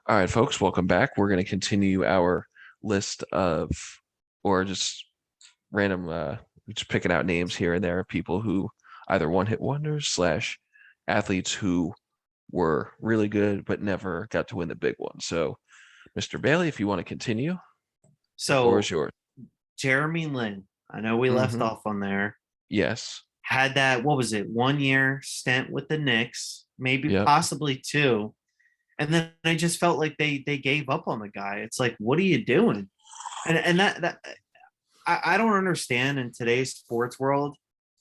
All right, folks, welcome back. We're going to continue our list of, or just random, just picking out names here and there of people who either one-hit wonders slash athletes who were really good but never got to win the big one. So, Mr. Bailey, if you want to continue, the floor is So yours. Jeremy Lin, I know we left Hmm. off on there, Yes. had that, what was it, 1 year stint with the Knicks, maybe Yep. possibly two. And then I just felt like they gave up on the guy. It's like, what are you doing? And that I don't understand in today's sports world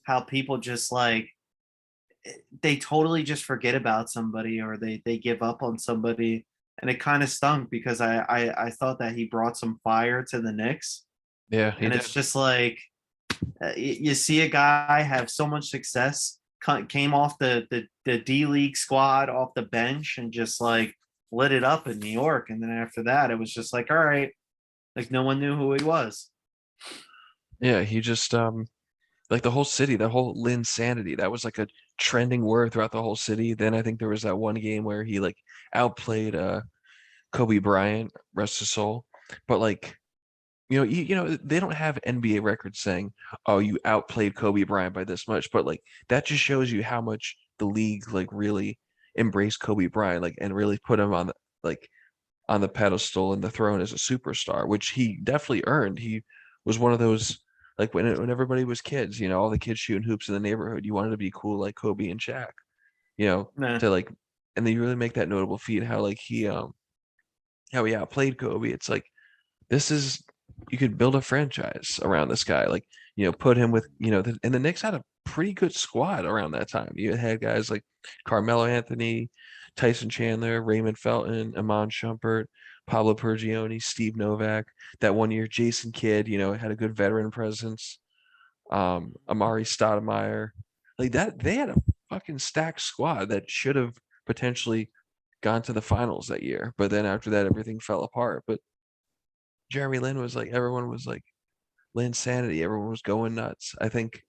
how people just like they totally just forget about somebody or they give up on somebody. And it kind of stunk because I thought that he brought some fire to the Knicks. Yeah, he And it's did. just like you see a guy have so much success, came off the D League squad off the bench and just like lit it up in New York. And then after that, it was just like, all right, like no one knew who he was. Yeah, he just like the whole city, the whole Lin sanity, that was like a trending word throughout the whole city. Then I think there was that one game where he like outplayed Kobe Bryant, rest his soul. But like, they don't have NBA records saying, "Oh, you outplayed Kobe Bryant by this much." But like that just shows you how much the league like really embraced Kobe Bryant, like and really put him on the like on the pedestal and the throne as a superstar, which he definitely earned. He was one of those like when everybody was kids, all the kids shooting hoops in the neighborhood, you wanted to be cool like Kobe and Shaq, you know, Nah, to like, and then you really make that notable feat how like how he outplayed Kobe. It's like this is you could build a franchise around this guy. Like, put him with, and the Knicks had a pretty good squad around that time. You had guys like Carmelo Anthony, Tyson Chandler, Raymond Felton, Iman Shumpert, Pablo Pergioni, Steve Novak. That one year, Jason Kidd, had a good veteran presence. Amari Stoudemire. Like that, they had a fucking stacked squad that should have potentially gone to the finals that year. But then after that, everything fell apart. But Jeremy Lin was like everyone was like Linsanity. Everyone was going nuts. I think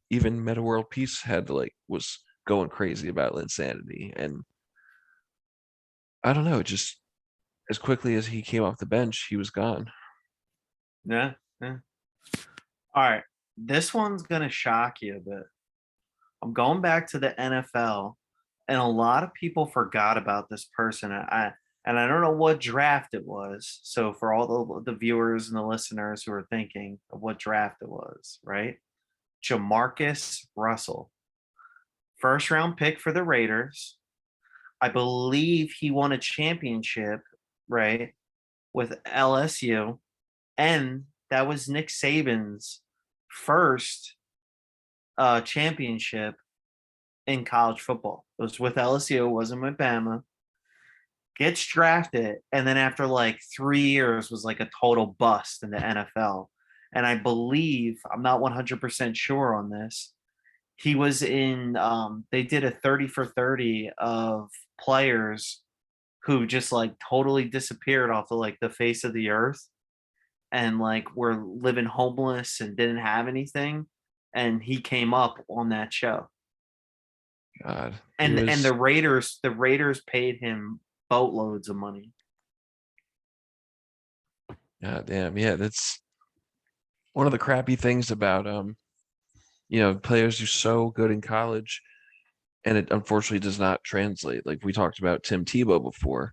even Meta World Peace had was going crazy about Linsanity. And I don't know, just as quickly as he came off the bench, he was gone. yeah, yeah. All right. This one's gonna shock you a bit. I'm going back to the NFL, and a lot of people forgot about this person. And I don't know what draft it was. So for all the viewers and the listeners who are thinking of what draft it was, right? Jamarcus Russell, first round pick for the Raiders. I believe he won a championship, right, with LSU, and that was Nick Saban's first championship in college football. It was with LSU, it wasn't with Bama. Gets drafted, and then after like 3 years was like a total bust in the NFL. And I believe I'm not 100% sure on this. He was in. They did a 30 for 30 of players who just like totally disappeared off of like the face of the earth and like were living homeless and didn't have anything. And he came up on that show. God, he And was the Raiders paid him boatloads of money. God damn. Yeah, that's one of the crappy things about players are so good in college and it unfortunately does not translate. Like we talked about Tim Tebow before,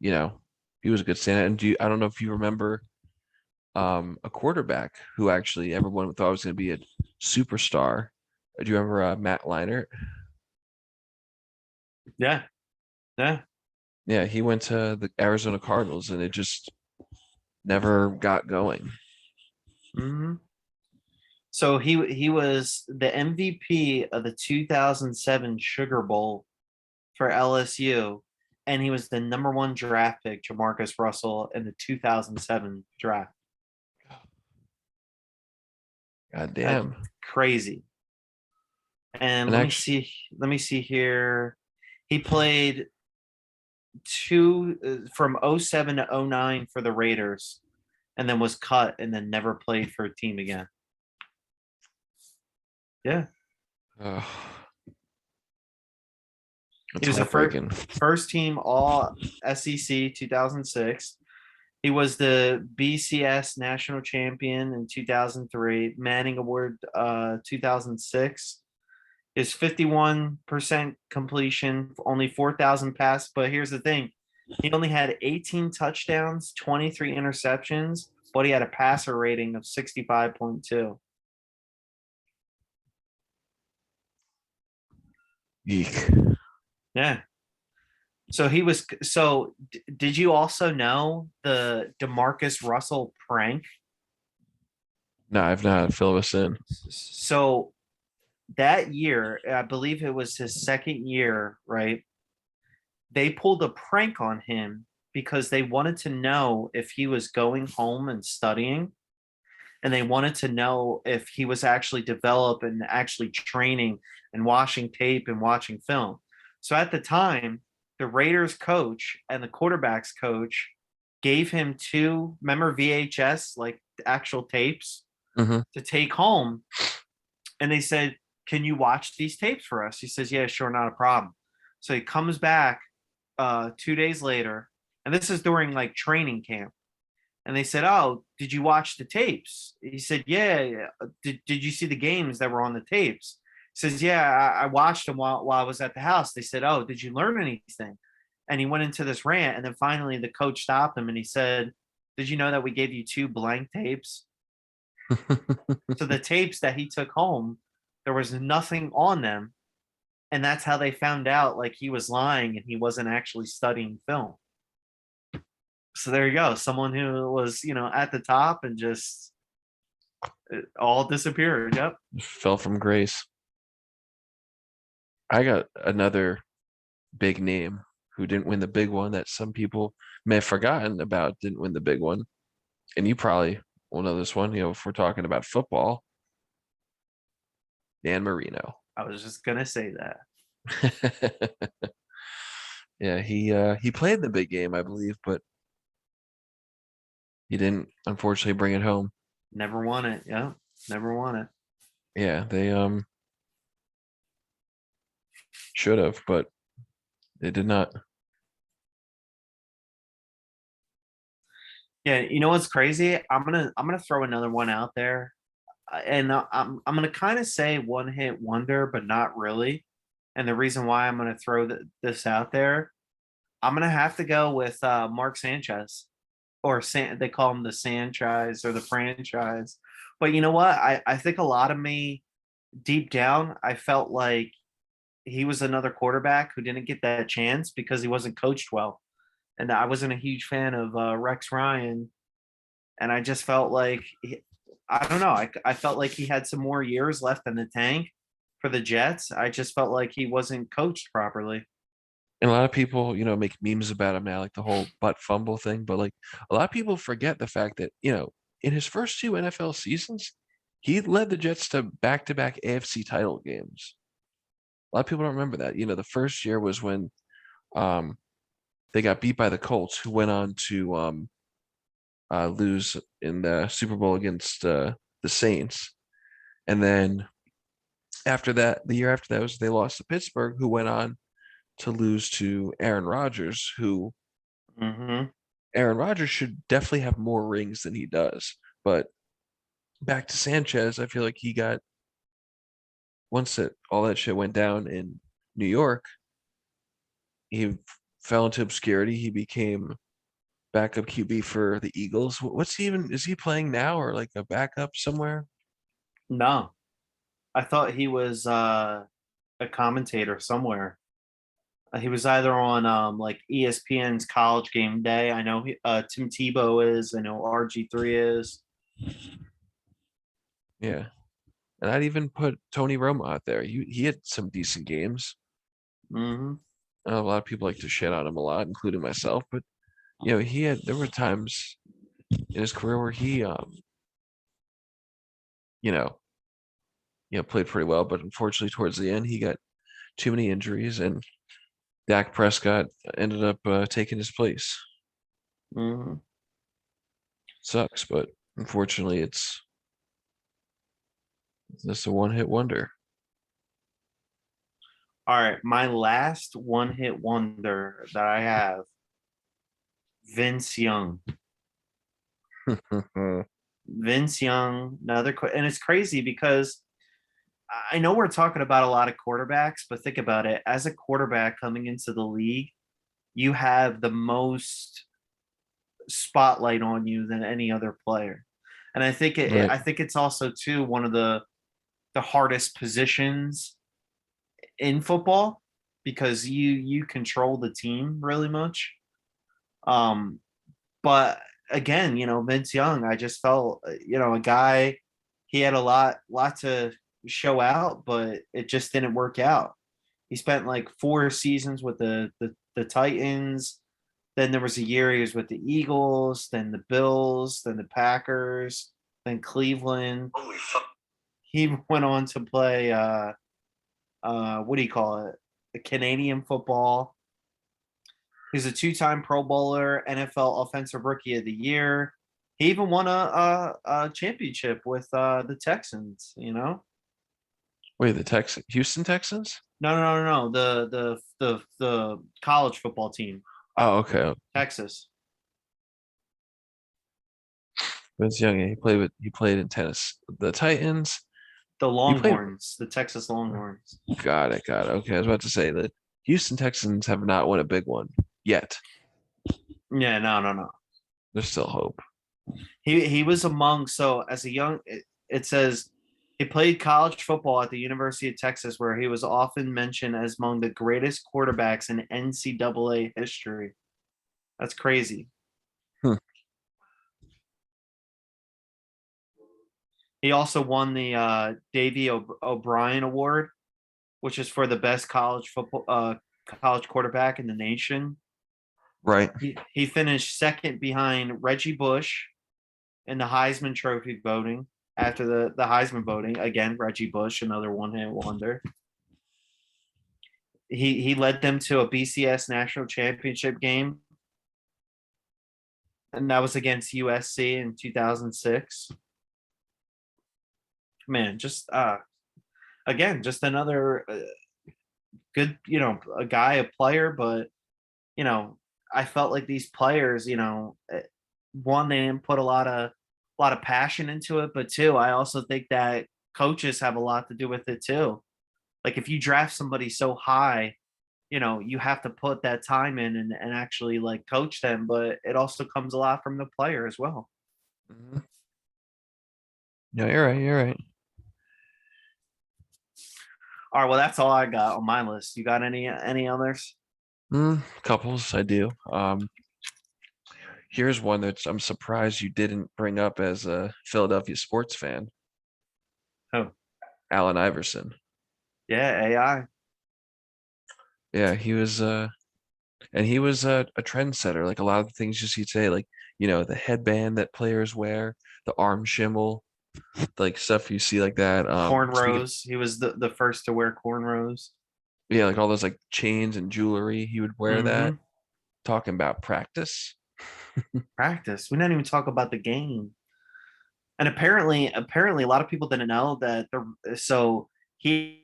you know, he was a good stand. And I don't know if you remember a quarterback who actually everyone thought was going to be a superstar. Do you remember Matt Leinart? Yeah, yeah. Yeah, he went to the Arizona Cardinals and it just never got going. Hmm. So he was the MVP of the 2007 Sugar Bowl for LSU, and he was the number one draft pick, Jamarcus Russell, in the 2007 draft. God That's damn. crazy. And And let me actually, see. Let me see here. He played two from '07 to '09 for the Raiders, and then was cut, and then never played for a team again. Yeah. uh, He It's was a heartbreaking. first team All SEC 2006. He was the BCS national champion in 2003, Manning Award 2006. His 51% completion, only 4,000 passes. But here's the thing, he only had 18 touchdowns, 23 interceptions, but he had a passer rating of 65.2. Yeek. Yeah. So he was. So did you also know the Demarcus Russell prank? No, I've not. Fill us in. So that year, I believe it was his second year, right? They pulled a prank on him because they wanted to know if he was going home and studying, and they wanted to know if he was actually developing and actually training and watching tape and watching film. So at the time, the Raiders coach and the quarterbacks coach gave him two, remember VHS, like actual tapes Hmm. to take home. And they said, "Can you watch these tapes for us?" He says, "Yeah, sure, not a problem." So he comes back 2 days later, and this is during like training camp. And they said, "Oh, did you watch the tapes?" He said, "Yeah, yeah. Did you see the games that were on the tapes?" He says, "Yeah, I watched them while I was at the house." They said, "Oh, did you learn anything?" And he went into this rant, and then finally the coach stopped him and he said, "Did you know that we gave you two blank tapes?" So the tapes that he took home, there was nothing on them, and that's how they found out like he was lying and he wasn't actually studying film. So there you go, someone who was, at the top and just it all disappeared. Yep. Fell from grace. I got another big name who didn't win the big one that some people may have forgotten about, didn't win the big one. And you probably will know this one, if we're talking about football, Dan Marino. I was just gonna say that. Yeah, he played the big game, I believe, but he didn't unfortunately bring it home. Never won it. Yeah. Never won it. Yeah, they should have, but they did not. Yeah, you know what's crazy? I'm gonna throw another one out there. And I'm gonna kind of say one hit wonder, but not really. And the reason why I'm gonna throw this out there, I'm gonna have to go with Mark Sanchez, or they call him the Sanchez or the franchise. But you know what? I think a lot of me deep down, I felt like he was another quarterback who didn't get that chance because he wasn't coached well. And I wasn't a huge fan of Rex Ryan. And I just felt like, I don't know, I felt like he had some more years left in the tank for the Jets. I just felt like he wasn't coached properly. And a lot of people, make memes about him now, like the whole butt fumble thing. But like a lot of people forget the fact that, in his first two NFL seasons, he led the Jets to back-to-back AFC title games. A lot of people don't remember that. The first year was when um they got beat by the Colts, who went on to lose in the Super Bowl against the Saints. And then after that, the year after that was they lost to Pittsburgh, who went on to lose to Aaron Rodgers, who Hmm. Aaron Rodgers should definitely have more rings than he does. But back to Sanchez, I feel like he got once all that shit went down in New York, he fell into obscurity. He became backup QB for the Eagles. What's he even? Is he playing now or like a backup somewhere? No, I thought he was a commentator somewhere. He was either on like ESPN's College Game Day. I know Tim Tebow is. I know RG3 is. Yeah, and I'd even put Tony Romo out there. He had some decent games. Hmm. A lot of people like to shit on him a lot, including myself. But there were times in his career where he you know played pretty well. But unfortunately, towards the end, he got too many injuries, and Dak Prescott ended up taking his place. Hmm. Sucks, but unfortunately, it's just a one-hit wonder. All right, my last one-hit wonder that I have, Vince Young. Vince Young, and it's crazy because I know we're talking about a lot of quarterbacks, but think about it. As a quarterback coming into the league, you have the most spotlight on you than any other player. And Right. I think it's also too one of the hardest positions in football because you control the team really much. Um, but again, Vince Young, I just felt, a guy, he had lot to show out, but it just didn't work out. He spent like 4 seasons with the Titans. Then there was a year he was with the Eagles, then the Bills, then the Packers, then Cleveland. Holy fuck. He went on to play what do you call it? The Canadian football. He's a two-time Pro Bowler, NFL Offensive Rookie of the Year. He even won a championship with the Texans. Wait, the Houston Texans? No. The college football team, Oh, okay. Texas. Vince Young, yeah, he played in tennis. The Titans. The He played. Longhorns, the Texas Longhorns. Got it. Okay, I was about to say that Houston Texans have not won a big one yet. Yeah, no. There's still hope. He was among, so as a young, it says he played college football at the University of Texas, where he was often mentioned as among the greatest quarterbacks in NCAA history. That's crazy. Hmm. He also won the Davy O'Brien Award, which is for the best college quarterback in the nation. Right. He finished second behind Reggie Bush in the Heisman Trophy voting. After the Heisman voting, again, Reggie Bush, another one-hit wonder. He led them to a BCS national championship game, and that was against USC in 2006. Man, just again, just another good, a guy, a player, but I felt like these players, one, they didn't put a lot of passion into it, but two, I also think that coaches have a lot to do with it too. Like if you draft somebody so high, you have to put that time in and actually like coach them, but it also comes a lot from the player as well. Mhm. Yeah, you're right. You're right. All right, well, that's all I got on my list. You got any others? Couples, I do. Here's one that I'm surprised you didn't bring up as a Philadelphia sports fan. Oh, Allen Iverson. yeah, AI. Yeah, he was and he was a trendsetter. Like a lot of the things just he'd say, like, the headband that players wear, the arm shimmel, like stuff you see like that. Speaking, Cornrows. He was the first to wear cornrows. yeah, like all those like chains and jewelry, he would wear that. Mm-hmm. Talking about practice. Practice. We didn't even talk about the game. And apparently, a lot of people didn't know that. So he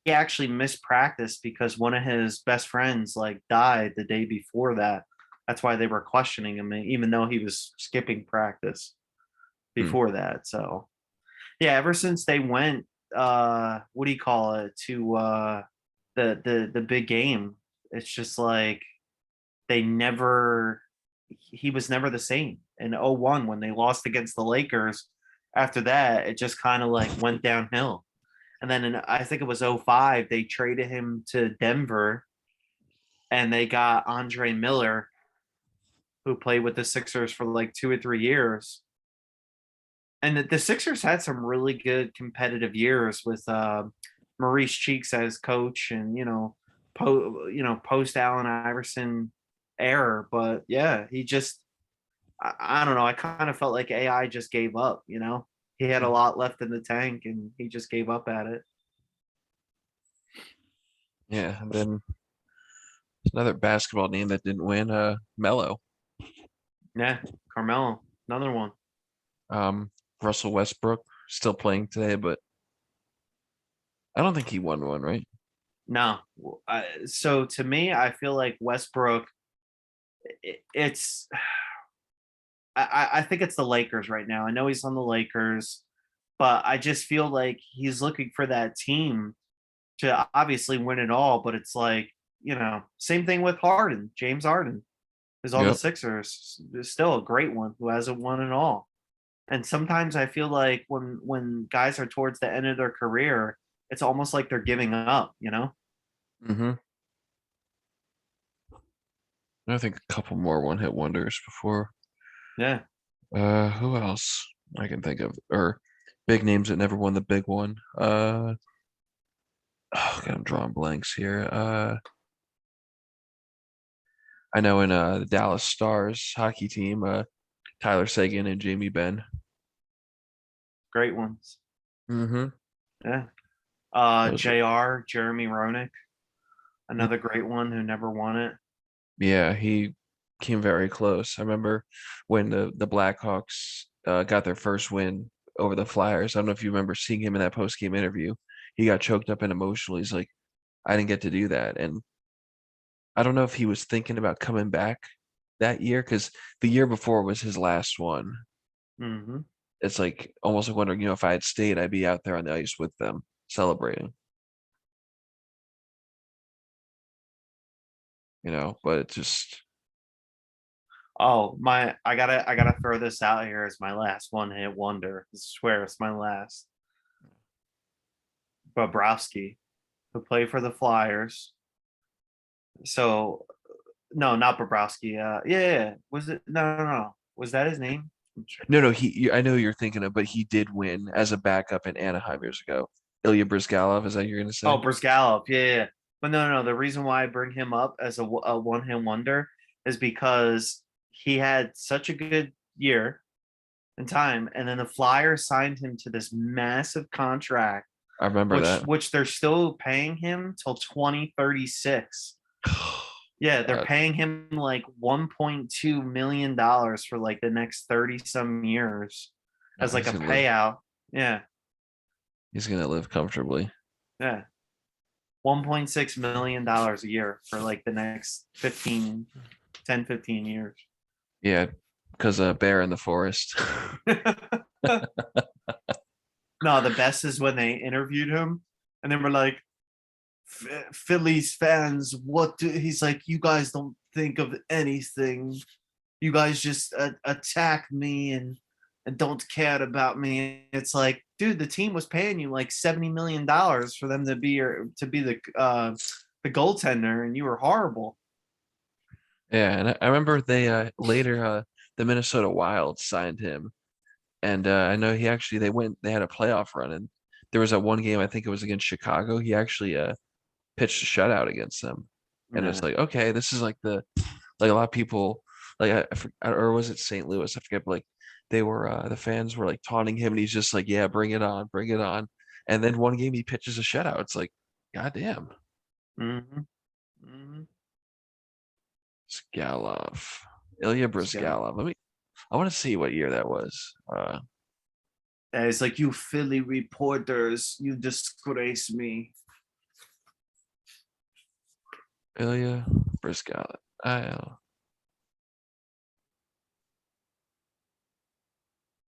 actually missed practice because one of his best friends like died the day before that. That's why they were questioning him, even though he was skipping practice Hmm. before that. So yeah, ever since they went, what do you call it, to the big game, it's just like they never he was never the same. In '01 when they lost against the Lakers, after that it just kind of like went downhill. And then I think it was '05 they traded him to Denver and they got Andre Miller, who played with the Sixers for like 2 or 3 years. And the Sixers had some really good competitive years with Maurice Cheeks as coach, and post Allen Iverson era. But yeah, he just I don't know. I kind of felt like AI just gave up. He had a lot left in the tank, and he just gave up at it. Yeah, and then another basketball name that didn't win, Melo. Yeah, Carmelo, another one. Um, Russell Westbrook still playing today, but I don't think he won one, right? No. So to me, I feel like Westbrook. It's. I think it's the Lakers right now. I know he's on the Lakers, but I just feel like he's looking for that team to obviously win it all. But it's like, same thing with Harden, James Harden is on the Yep. Sixers. Is still a great one who hasn't won it all. And sometimes I feel like when guys are towards the end of their career, it's almost like they're giving up. Hmm. I think a couple more one-hit wonders before. Yeah, Who else I can think of, or big names that never won the big one? Oh, God, I'm drawing blanks here. I know in the Dallas Stars hockey team, Tyler Seguin and Jamie Benn. great ones. Hmm. Yeah. Those, JR, Jeremy Roenick, another great one who never won it. yeah, he came very close. I remember when the Blackhawks got their first win over the Flyers. I don't know if you remember seeing him in that post-game interview. He got choked up and emotional. He's like, I didn't get to do that. And I don't know if he was thinking about coming back that year because the year before was his last one. Hmm. It's like almost like wondering, if I had stayed, I'd be out there on the ice with them celebrating, but it just, Oh, I gotta throw this out here as my last one hit wonder. I swear it's my last. Bobrovsky, who played for the Flyers. So no, not Bobrovsky. Yeah. Was it? No, no, no. Was that his name? no, I know who you're thinking of, but he did win as a backup in Anaheim years ago. Ilya Brizgalov, is that you're gonna Oh, say? Brizgalov. Yeah, yeah. But no, no, no. The reason why I bring him up as a one hit wonder is because he had such a good year in time, and then the Flyers signed him to this massive contract, I remember which that. which they're still paying him till 2036. Yeah, they're God, paying him like $1.2 million for like the next 30 some years as like he's a gonna live. payout. Yeah, He's gonna live comfortably. yeah. $1.6 million a year for like the next 10, 15 years. Yeah, because Bear in the Forest. No, the best is when they interviewed him and they were like, Phillies fans, what do he's like, you guys don't think of anything. You guys just attack me and don't care about me. It's like, dude, the team was paying you like $70 million for them to be the goaltender, and you were horrible. Yeah, and I remember they later the Minnesota Wild signed him, and I know they had a playoff run, and there was that one game I think it was against Chicago. He actually pitched a shutout against them, and it's Nah. like okay, this is like like a lot of people like or was it St. Louis? I forget, but like they were the fans were like taunting him, and he's just like, yeah, bring it on, and then one game he pitches a shutout. It's like, goddamn, Mm-hmm. Mm-hmm. Skalov, Ilya So, Brizgalov. I want to see what year that was. yeah, it's like, you Philly reporters, you disgrace me. Ilya Brizgalov.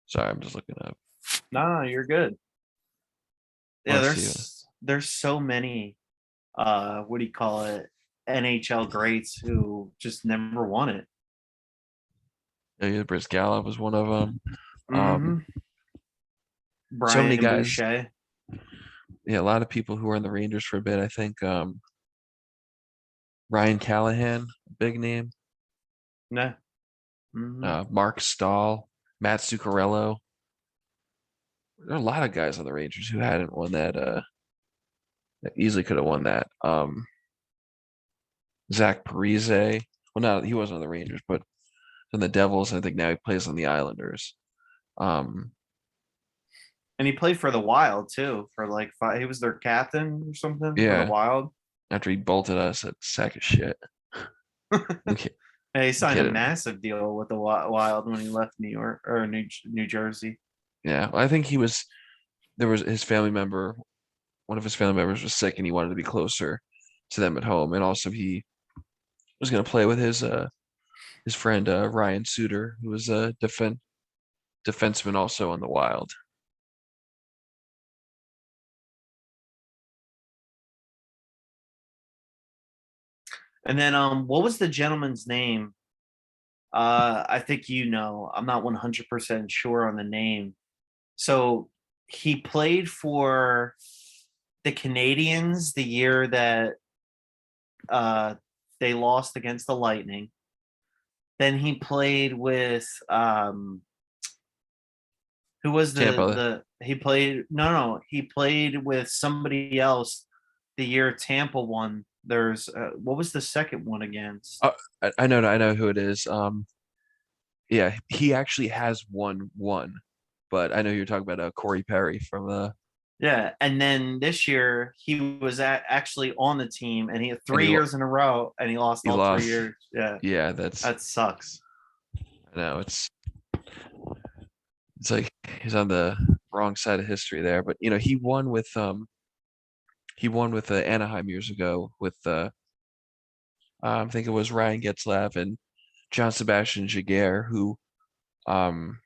Sorry, I'm just looking up. Nah, you're good. I Yeah, want to see there's so many what do you call it, NHL greats who just never won it. Ilya Brizgalov was one of them. Mm-hmm. So many Brian guys. Boucher. Yeah, a lot of people who were in the Rangers for a bit. I think Ryan Callahan, big name. Nah. Mm-hmm. Mark Stahl, Matt Zuccarello. There are a lot of guys on the Rangers who hadn't won that easily could have won that. Zach Parise. Well, no, he wasn't on the Rangers, but on the Devils. I think now he plays on the Islanders. Um, And he played for the Wild too for like five. He was their captain or something for the yeah, Wild. after he bolted us at sack of shit. Okay, And he I'm signed a kidding. massive deal with the Wild when he left New York or New Jersey. Yeah, well, I think he was. There was his family member. one of his family members was sick and he wanted to be closer to them at home. And also he was going to play with his friend Ryan Suter, who was a defenseman also on the Wild. And then what was the gentleman's name? I think you know. I'm not 100% sure on the name. So he played for the Canadians the year that uh they lost against the Lightning. Then he played with who was Tampa. he played he played with somebody else the year Tampa won. There's what was the second one against? Uh, I know who it is. Yeah, he actually has won one, but I know you're talking about Corey Perry from Yeah, and then this year he was actually on the team, and he had and 3 years in a row, and he lost he all three lost. years. Yeah, Yeah, that's that sucks. I know it's like he's on the wrong side of history there, but he won with Anaheim years ago with I think it was Ryan Getzlav and John Sebastian Jaguar um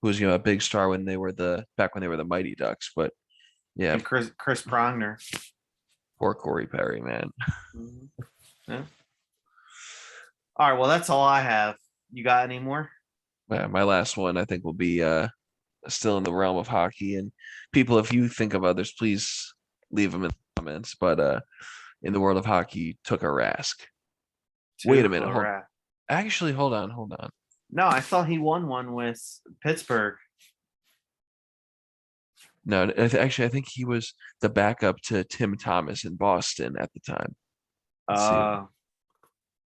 who was a big star when they were the back when they were the Mighty Ducks, but yeah, And Chris Prongner. poor Corey Perry, man. Mhm. Yeah. All right, well that's all I have. You got any more? Yeah, my last one I think will be still in the realm of hockey. And people, if you think of others, please leave them in the comments. But in the world of hockey, took a Rask. Wait a minute, Tuukla hold. Rask. Actually, hold on. No, I thought he won one with Pittsburgh. No, actually, I think he was the backup to Tim Thomas in Boston at the time. Let's see. Uh,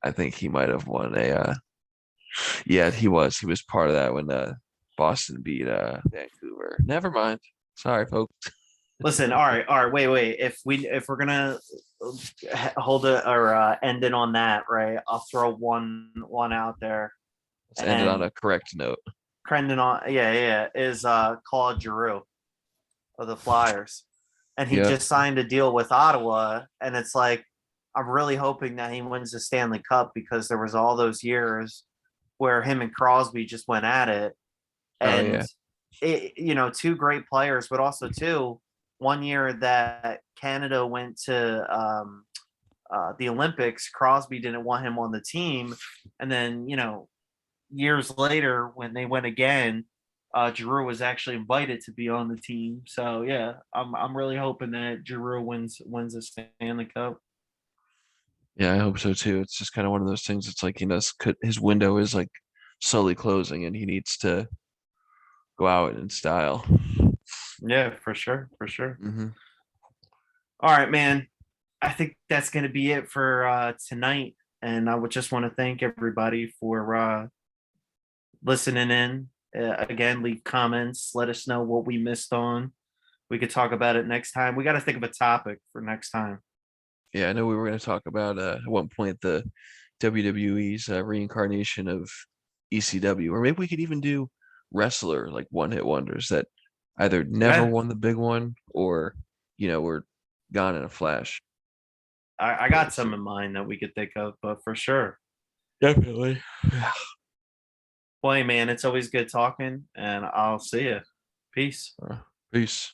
I think he might have won a. Yeah, he was. He was part of that when Boston beat Vancouver. Never mind. Sorry, folks. Listen, all right, wait. If we're gonna hold it or end it on that, right? I'll throw one out there, Let's end it on and a correct note. Crendon on is Claude Giroux of the Flyers, and he Yep. just signed a deal with Ottawa, and it's like I'm really hoping that he wins the Stanley Cup because there was all those years where him and Crosby just went at it, Oh and yeah. two great players, but also two one year that Canada went to the Olympics, Crosby didn't want him on the team, and then years later when they went again, Giroux was actually invited to be on the team. So yeah, I'm really hoping that Giroux wins the Stanley Cup. Yeah, I hope so too. It's just kind of one of those things. It's like, his window is like slowly closing and he needs to go out in style. Yeah, for sure, for sure. Hmm. All right, man. I think that's going to be it for tonight. And I would just want to thank everybody for listening in. Again, leave comments. Let us know what we missed on. We could talk about it next time. We got to think of a topic for next time. Yeah, I know we were going to talk about at one point the WWE's reincarnation of ECW, or maybe we could even do wrestler like one hit wonders that either never Yeah, won the big one or were gone in a flash. I But we'll got see. some in mind that we could think of, but for sure. Definitely. Well, hey, man, it's always good talking, and I'll see you. Peace. Uh, Peace.